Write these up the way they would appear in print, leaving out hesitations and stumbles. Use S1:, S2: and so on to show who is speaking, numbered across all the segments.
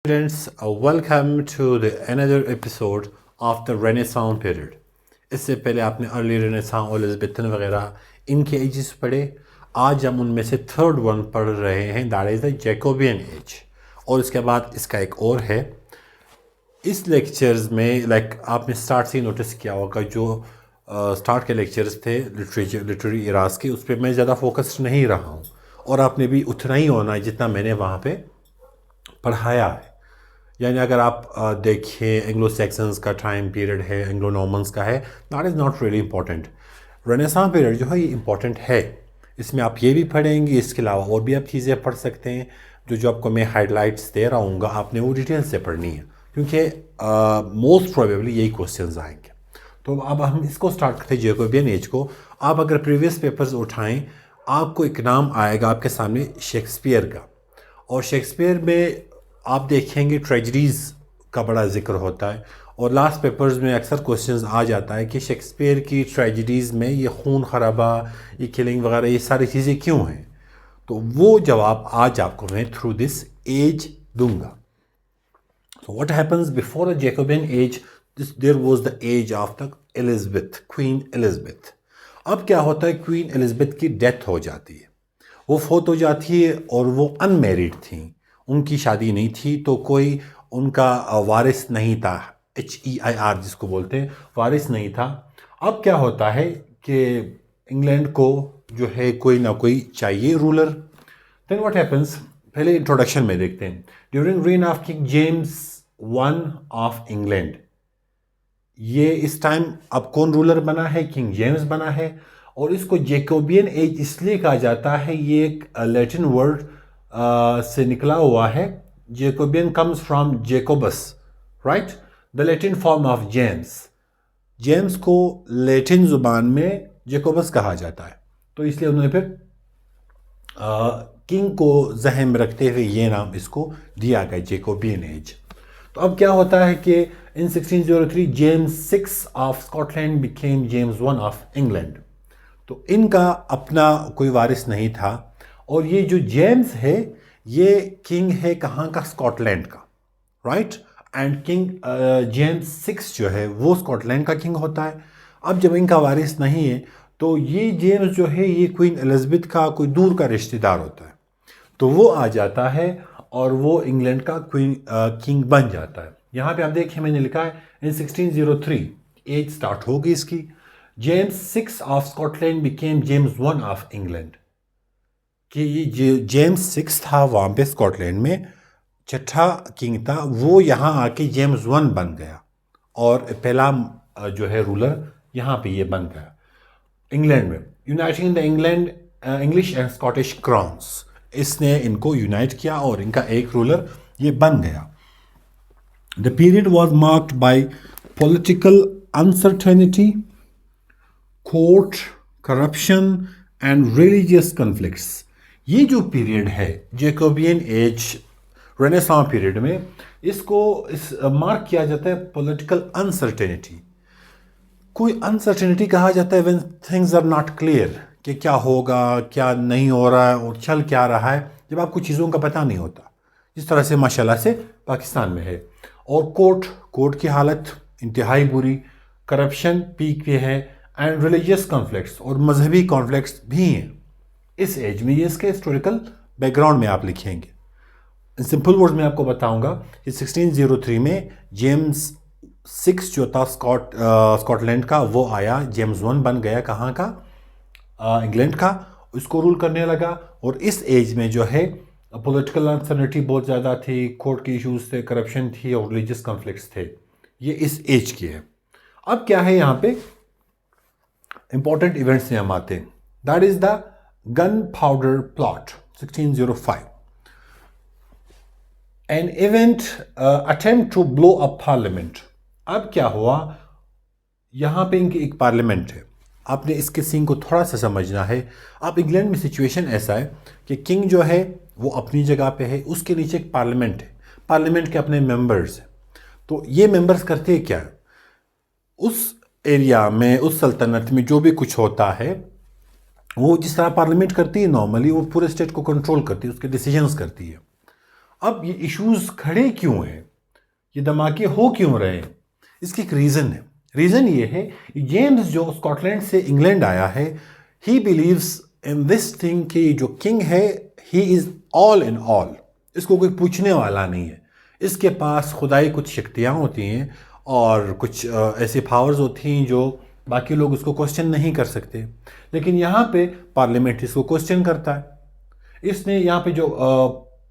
S1: Students, welcome to the another episode of the Renaissance period. इससे पहले आपने early renaissance और एलिज़ाबेथन वगैरह इनके एजेस पढ़े। आज हम उनमें से थर्ड वन पढ़ रहे हैं, that is the Jacobean as. और इसके बाद इसका एक और है। इस लेक्चर्स में आपने स्टार्ट से ही नोटिस किया होगा, जो स्टार्ट के लेक्चर्स थे लिटरेरी इराज के, उस पर मैं ज़्यादा फोकस्ड नहीं रहा हूँ और आपने भी उतना ही होना है जितना मैंने वहाँ पे पढ़ाया है। यानी अगर आप देखें एंग्लो सैक्सन्स का टाइम पीरियड है, एंग्लो नॉर्मन्स का है, that is not really important. Renaissance period जो है ये इंपॉर्टेंट है। इसमें आप ये भी पढ़ेंगे, इसके अलावा और भी आप चीज़ें पढ़ सकते हैं। जो आपको मैं हाइलाइट्स दे रहा हूँ आपने वो डिटेल से पढ़नी है, क्योंकि मोस्ट प्रोबेबली यही क्वेश्चन आएंगे। तो अब हम इसको स्टार्ट करते हैं, जैकोबियन एज को। आप अगर प्रीवियस पेपर्स उठाएँ, आपको एक नाम आएगा आपके सामने, शेक्सपियर का। और शेक्सपियर में आप देखेंगे ट्रेजडीज़ का बड़ा जिक्र होता है, और लास्ट पेपर्स में अक्सर क्वेश्चंस आ जाता है कि शेक्सपियर की ट्रेजडीज़ में ये खून खराबा, ये किलिंग वगैरह, ये सारी चीज़ें क्यों हैं। तो वो जवाब आज आपको मैं थ्रू दिस एज दूंगा। So what happens before the Jacobean age, there was the age of the Elizabeth, queen Elizabeth. अब क्या होता है, क्वीन एलिज़ाबेथ की डेथ हो जाती है, वो फौत हो जाती है, और वो अनमेरिड थी, उनकी शादी नहीं थी, तो कोई उनका वारिस नहीं था, HEIR जिसको बोलते हैं, वारिस नहीं था। अब क्या होता है कि इंग्लैंड को जो है कोई ना कोई चाहिए रूलर। देन व्हाट हैपेंस, पहले इंट्रोडक्शन में देखते हैं। During rain of king James one of England, ये इस टाइम अब कौन रूलर बना है, किंग जेम्स बना है। और इसको जैकोबियन एज इसलिए कहा जाता है, ये एक लैटिन वर्ड से निकला हुआ है। Jacobean comes from Jacobus, right, the Latin form of James. James को लैटिन जुबान में जैकोबस कहा जाता है, तो इसलिए उन्होंने फिर किंग को जहन में रखते हुए ये नाम इसको दिया गया, जैकोबियन एज। तो अब क्या होता है कि इन 1603 James 6 of Scotland became James 1 of England. तो इनका अपना कोई वारिस नहीं था, और ये जो जेम्स है ये किंग है कहाँ का, स्कॉटलैंड का, राइट। एंड किंग जेम्स 6 जो है वो स्कॉटलैंड का किंग होता है। अब जब इनका वारिस नहीं है, तो ये जेम्स जो है ये क्वीन एलिज़ाबेथ का कोई दूर का रिश्तेदार होता है, तो वो आ जाता है और वो इंग्लैंड का किंग बन जाता है। यहाँ पे आप देखिए मैंने लिखा है इन 1603 एज स्टार्ट होगी इसकी। James 6 of Scotland became James 1 of England, कि ये जेम्स 6 था वहाँ पे स्कॉटलैंड में, छठा किंग था, वो यहाँ आके जेम्स 1 बन गया, और पहला जो है रूलर यहाँ पे ये बन गया इंग्लैंड में। Uniting the England English and Scottish crowns, इसने इनको यूनाइट किया और इनका एक रूलर ये बन गया। The period was marked by political uncertainty, court corruption and religious conflicts. ये जो पीरियड है जैकोबियन एज, रेनेसां पीरियड में, इसको मार्क किया जाता है पॉलिटिकल अनसर्टेनिटी। कोई अनसर्टेनिटी कहा जाता है when things are not clear, कि क्या होगा, क्या नहीं हो रहा है, और चल क्या रहा है, जब आपको चीज़ों का पता नहीं होता, जिस तरह से माशाल्लाह से पाकिस्तान में है। और कोर्ट की हालत इंतहाई बुरी, करप्शन पीक पे है, एंड रिलीजियस कॉन्फ्लिक्ट्स, और मजहबी कॉन्फ्लिक्ट्स भी हैं इस एज में। ये इसके हिस्टोरिकल बैकग्राउंड में आप लिखेंगे। इन सिंपल वर्ड्स में आपको बताऊंगा कि 1603 में जेम्स 6 जो था स्कॉटलैंड का, वो आया, जेम्स 1 बन गया कहाँ का, इंग्लैंड का, उसको रूल करने लगा। और इस एज में जो है पॉलिटिकल अनसर्टेनिटी बहुत ज़्यादा थी, कोर्ट के इश्यूज थे, करप्शन थी, और रिलीजियस कॉन्फ्लिक्ट्स थे। ये इस एज की है। अब क्या है यहाँ पे इंपॉर्टेंट इवेंट्स में हम आते हैं, that is the gunpowder plot 1605, an event attempt to blow up parliament. अब क्या हुआ, यहाँ पे इनकी एक पार्लियामेंट है, आपने इसके सीन को थोड़ा सा समझना है। अब इंग्लैंड में सिचुएशन ऐसा है कि किंग जो है वो अपनी जगह पे है, उसके नीचे एक पार्लियामेंट है, पार्लियामेंट के अपने मेंबर्स हैं। तो ये मेंबर्स करते हैं क्या, उस एरिया में, उस सल्तनत में जो भी कुछ होता है, वो जिस तरह पार्लियामेंट करती है नॉर्मली, वो पूरे स्टेट को कंट्रोल करती है, उसके डिसीजंस करती है। अब ये इश्यूज खड़े क्यों हैं, ये धमाके हो क्यों रहे हैं, इसकी एक रीज़न है। रीज़न ये है, जेम्स जो स्कॉटलैंड से इंग्लैंड आया है, he believes in this thing कि जो किंग है he is all in all, इसको कोई पूछने वाला नहीं है, इसके पास खुदाई कुछ शक्तियाँ होती हैं और कुछ ऐसी पावर्स होती हैं जो बाकी लोग उसको क्वेश्चन नहीं कर सकते। लेकिन यहाँ पे पार्लियामेंट इसको क्वेश्चन करता है। इसने यहाँ पे जो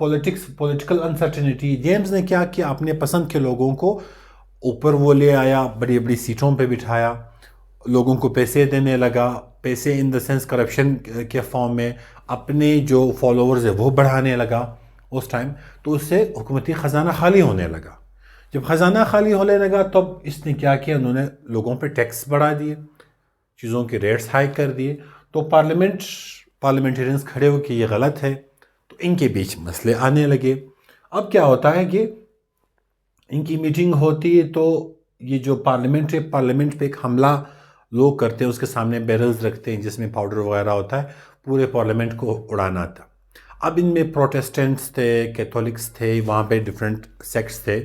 S1: पॉलिटिकल अनसर्टेनिटी, जेम्स ने क्या किया, अपने पसंद के लोगों को ऊपर वो ले आया, बड़ी बड़ी सीटों पे बिठाया, लोगों को पैसे देने लगा, पैसे इन द सेंस करप्शन के फॉर्म में, अपने जो फॉलोअर्स है वो बढ़ाने लगा उस टाइम। तो उससे हुकूमती ख़जाना खाली होने लगा। जब ख़जाना खाली होने लगा तब इसने क्या किया, उन्होंने लोगों पे टैक्स बढ़ा दिए, चीज़ों के रेट्स हाई कर दिए। तो पार्लियामेंटेरियंस खड़े हो कि ये गलत है, तो इनके बीच मसले आने लगे। अब क्या होता है कि इनकी मीटिंग होती है तो ये जो पार्लियामेंट पे एक हमला लोग करते हैं, उसके सामने बैरल्स रखते हैं जिसमें पाउडर वगैरह होता है, पूरे पार्लियामेंट को उड़ाना था। अब इनमें प्रोटेस्टेंट्स थे, कैथोलिक्स थे, वहाँ पे डिफरेंट सेक्ट्स थे।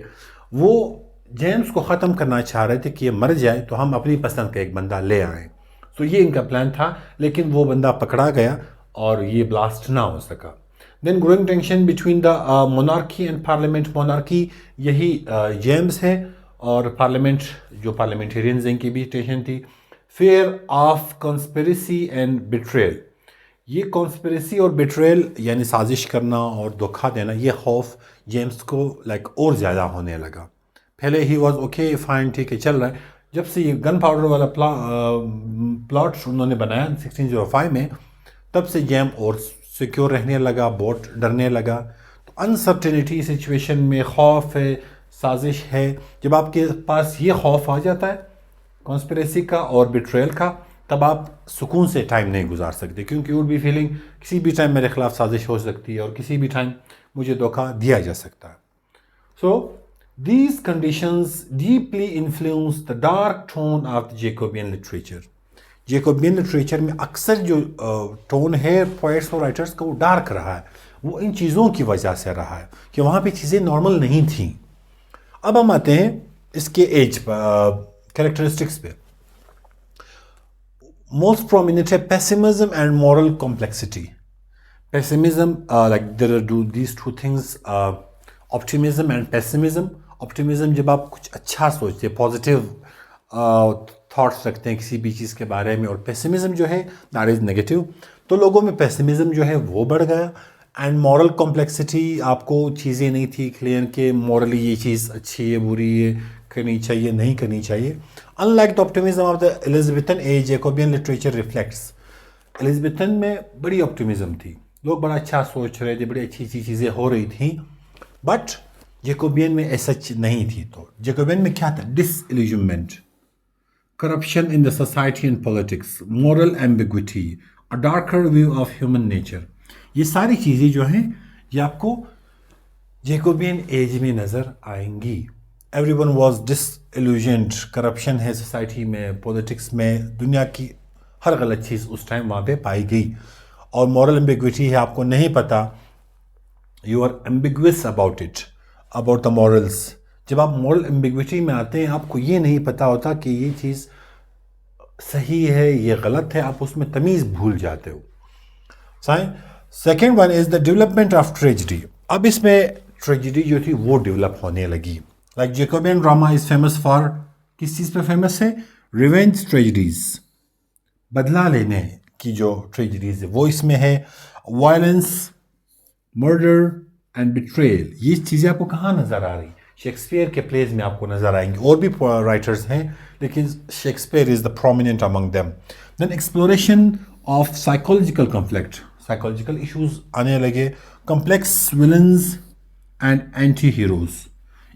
S1: वो जेम्स को ख़त्म करना चाह रहे थे कि ये मर जाए तो हम अपनी पसंद का एक बंदा ले आए। तो ये इनका प्लान था, लेकिन वो बंदा पकड़ा गया और ये ब्लास्ट ना हो सका। Then growing tension between the monarchy and parliament. Monarchy यही जेम्स है, और पार्लियामेंट जो पार्लियामेंटेरियंस इनकी भी टेंशन थी। Fear of conspiracy and betrayal, ये कॉन्स्पिरेसी और बिट्रेयल यानी साजिश करना और धोखा देना, ये खौफ जेम्स को और ज़्यादा होने लगा। पहले ही वॉज ओके फाइन, ठीक है चल रहा है। जब से ये गन पाउडर वाला प्लॉट उन्होंने बनाया 1605 में, तब से जेम और सिक्योर रहने लगा, बहुत डरने लगा। तो अनसर्टेनिटी सिचुएशन में खौफ है, साजिश है। जब आपके पास ये खौफ आ जाता है कॉन्स्पिरेसी का और बिट्रेयल का, तब आप सुकून से टाइम नहीं गुजार सकते, क्योंकि वुड बी फीलिंग किसी भी टाइम मेरे खिलाफ साजिश हो सकती है और किसी भी टाइम मुझे धोखा दिया जा सकता है। सो these conditions deeply influence the dark tone of the Jacobean literature. Jacobean literature में अक्सर जो टोन है पोइट्स और राइटर्स का, वो डार्क रहा है। वो इन चीज़ों की वजह से रहा है कि वहाँ पे चीज़ें नॉर्मल नहीं थी। अब हम आते हैं इसके एज कैरेक्टरिस्टिक्स पे। मोस्ट प्रोमिनेंट है pessimism and moral complexity. Pessimism, like there are these two things, optimism and pessimism. Optimism जब आप कुछ अच्छा सोचते हैं, पॉजिटिव थॉट्स रखते हैं किसी भी चीज़ के बारे में, और पेसिमिज्म जो है दैट इज़ नेगेटिव। तो लोगों में पेसिमिज्म जो है वो बढ़ गया। एंड मॉरल कॉम्प्लेक्सिटी, आपको चीज़ें नहीं थी क्लियर कि मॉरली ये चीज़ अच्छी है, बुरी है, करनी चाहिए, नहीं करनी चाहिए। Unlike the optimism of the Elizabethan age, Jacobean literature reflects. Elizabethan में बड़ी ऑप्टिमिज्म थी, लोग बड़ा अच्छा सोच रहे थे, बड़ी अच्छी चीज़ें हो रही थी। बट जैकोबियन में ऐसा नहीं थी। तो जैकोबियन में क्या था? Disillusionment, corruption in the society and politics, moral ambiguity, a darker view of human nature. ये सारी चीज़ें जो हैं ये आपको जैकोबियन एज में नज़र आएंगी। एवरीवन वाज डिसइल्यूजन्ड, करप्शन है सोसाइटी में, पॉलिटिक्स में, दुनिया की हर गलत चीज़ उस टाइम वहाँ पे पाई गई। और मॉरल एम्बिग्विटी है, आपको नहीं पता, you are ambiguous about it, about the morals. जब आप मॉरल एम्बिग्विटी में आते हैं, आपको ये नहीं पता होता कि ये चीज़ सही है, ये गलत है, आप उसमें तमीज़ भूल जाते हो। Second one is the development of tragedy. अब इसमें ट्रेजिडी जो थी वो डेवलप होने लगी। Like Jacobean drama is famous for, किस चीज़ पे फेमस है? रिवेंज ट्रेजिडीज, बदला लेने की जो ट्रेजिडीज है वो इसमें है। वायलेंस, मर्डर एंड बिट्रेयल, ये चीज़ें आपको कहाँ नज़र आ रही? शेक्सपियर के प्लेज में आपको नज़र आएंगी। और भी राइटर्स हैं, लेकिन Shakespeare is the prominent among them. Then exploration of psychological conflict, psychological issues आने लगे। Complex villains and anti heroes,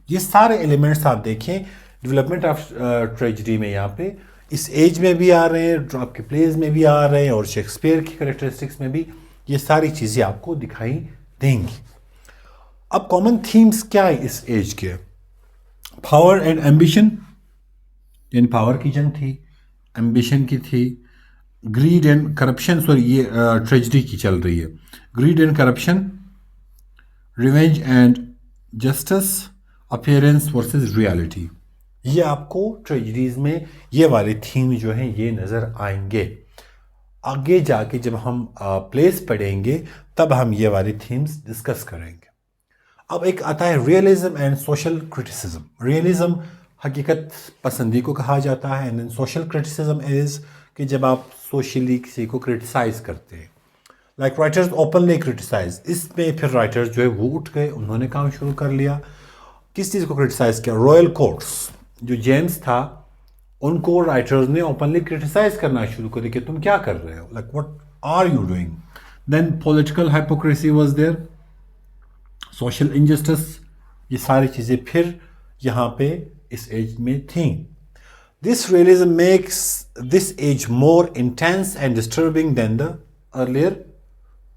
S1: ये सारे एलिमेंट्स आप देखें डेवलपमेंट ऑफ ट्रेजिडी में, यहाँ पे इस एज में भी आ रहे हैं, आपके प्लेज में भी आ रहे हैं, और शेक्सपियर की कैरेक्टरिस्टिक्स में भी ये सारी चीज़ें आपको दिखाई देंगी। अब कॉमन थीम्स क्या है इस एज के? पावर एंड एम्बिशन, यानी पावर की जंग थी, एम्बिशन की थी। ग्रीड एंड करप्शन, सॉरी ये ट्रेजिडी की चल रही है। Grid and corruption, revenge and justice, appearance versus reality. ये आपको ट्रेजडीज में ये वाले थीम जो हैं ये नज़र आएंगे। आगे जाके जब हम प्लेस पढ़ेंगे तब हम ये वाली थीम्स डिस्कस करेंगे। अब एक आता है realism and social criticism. Realism हकीकत पसंदी को कहा जाता है, एंड सोशल क्रिटिसिज्म इज़ कि जब आप सोशली किसी को क्रिटिसाइज करते हैं, लाइक राइटर्स ओपनली क्रिटिसाइज। इसमें फिर राइटर्स जो है वो उठ गए, उन्होंने काम शुरू कर लिया। किस चीज़ को क्रिटिसाइज किया? Royal courts. जो जेम्स था उनको राइटर्स ने ओपनली क्रिटिसाइज करना शुरू कर दिया कि तुम क्या कर रहे हो, like what are you doing. Then political hypocrisy was there, social injustice, ये सारी चीज़ें फिर यहाँ पे इस एज में थी। This realism makes this age more intense and disturbing than the earlier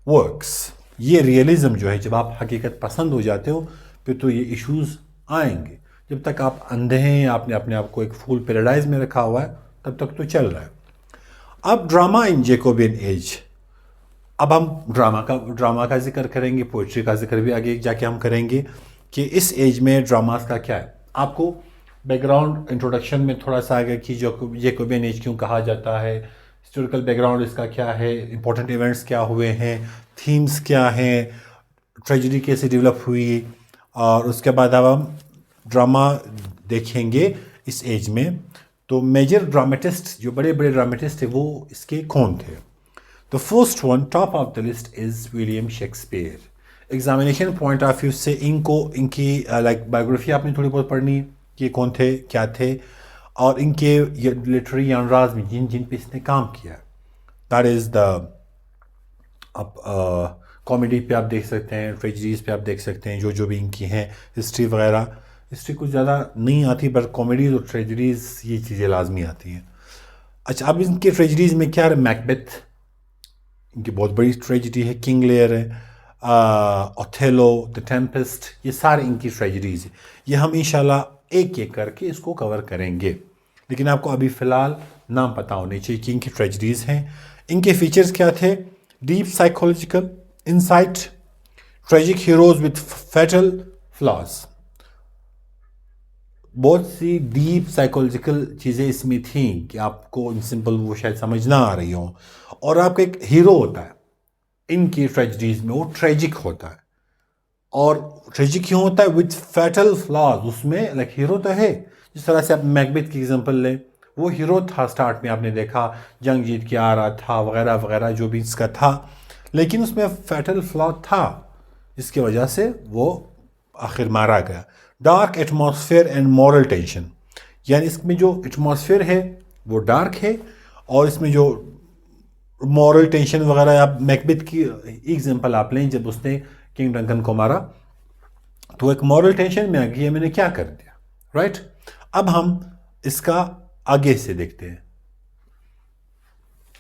S1: works. ये रियलिज्म जो है, जब आप हकीकत पसंद हो जाते हो फिर तो ये इश्यूज आएंगे। जब तक आप अंधे हैं, आपने अपने आप को एक फूल पैराडाइज में रखा हुआ है, तब तक तो चल रहा है। अब ड्रामा इन जैकोबियन एज। अब हम ड्रामा का जिक्र करेंगे, पोइट्री का जिक्र भी आगे जाके हम करेंगे कि इस एज में ड्रामास का क्या है। आपको बैकग्राउंड इंट्रोडक्शन में थोड़ा सा आगे कि जैकोबियन एज क्यों कहा जाता है, हिस्टोरिकल बैकग्राउंड इसका क्या है, इंपॉर्टेंट इवेंट्स क्या हुए हैं, थीम्स क्या हैं, ट्रेजेडी कैसे डेवलप हुई, और उसके बाद अब हम ड्रामा देखेंगे इस एज में। तो मेजर ड्रामेटिस्ट, जो बड़े बड़े ड्रामेटिस्ट थे, वो इसके कौन थे? The first one top of the list is William Shakespeare. Examination point of view से इनकी लाइक बायोग्राफी आपने थोड़ी बहुत पढ़नी कि कौन थे, क्या थे, और इनके लिटरेरी जॉनरास में जिन जिन पे इसने काम किया। दैट इज़ द, अब कॉमेडी पे आप देख सकते हैं, ट्रेजेडीज़ पे आप देख सकते हैं, जो जो भी इनकी हैं, हिस्ट्री वगैरह। हिस्ट्री कुछ ज़्यादा नहीं आती, पर कॉमेडीज़ और ट्रेजेडीज़ ये चीज़ें लाजमी आती हैं। अच्छा, अब इनके ट्रेजेडीज़ में क्या है? मैकबेथ इनकी बहुत बड़ी ट्रेजेडी है, किंग लेयर है, ओथेलो, द टेम्पेस्ट, ये सारे इनकी ट्रेजेडीज़ है। ये हम इंशाल्लाह एक एक करके इसको कवर करेंगे, लेकिन आपको अभी फ़िलहाल नाम पता होने चाहिए कि इनकी ट्रेजेडीज़ हैं। इनके फीचर्स क्या थे? Deep psychological insight, tragic heroes with fatal flaws. बहुत सी डीप साइकोलॉजिकल चीज़ें इसमें थी कि आपको इन सिंपल वो शायद समझ ना आ रही हो। और आपका एक हीरो होता है इनकी ट्रेजेडीज़ में, वो ट्रेजिक होता है। और ट्रेजिक क्यों होता है? With fatal flaws. उसमें लाइक हीरो तो है, जिस तरह से आप मैकबेथ की एग्जांपल लें, वो हीरो था, स्टार्ट में आपने देखा जंग जीत के आ रहा था वगैरह वगैरह जो भी इसका था, लेकिन उसमें फैटल फ्लॉ था, जिसकी वजह से वो आखिर मारा गया। Dark atmosphere and moral tension, यानी इसमें जो एटमॉस्फेयर है वो डार्क है, और इसमें जो मॉरल टेंशन वगैरह, आप मैकबेथ की एग्जांपल आप लें, जब उसने किंग डंकन को मारा तो एक मॉरल टेंशन में आ गई, मैंने क्या कर दिया, राइट। अब हम इसका आगे से देखते हैं।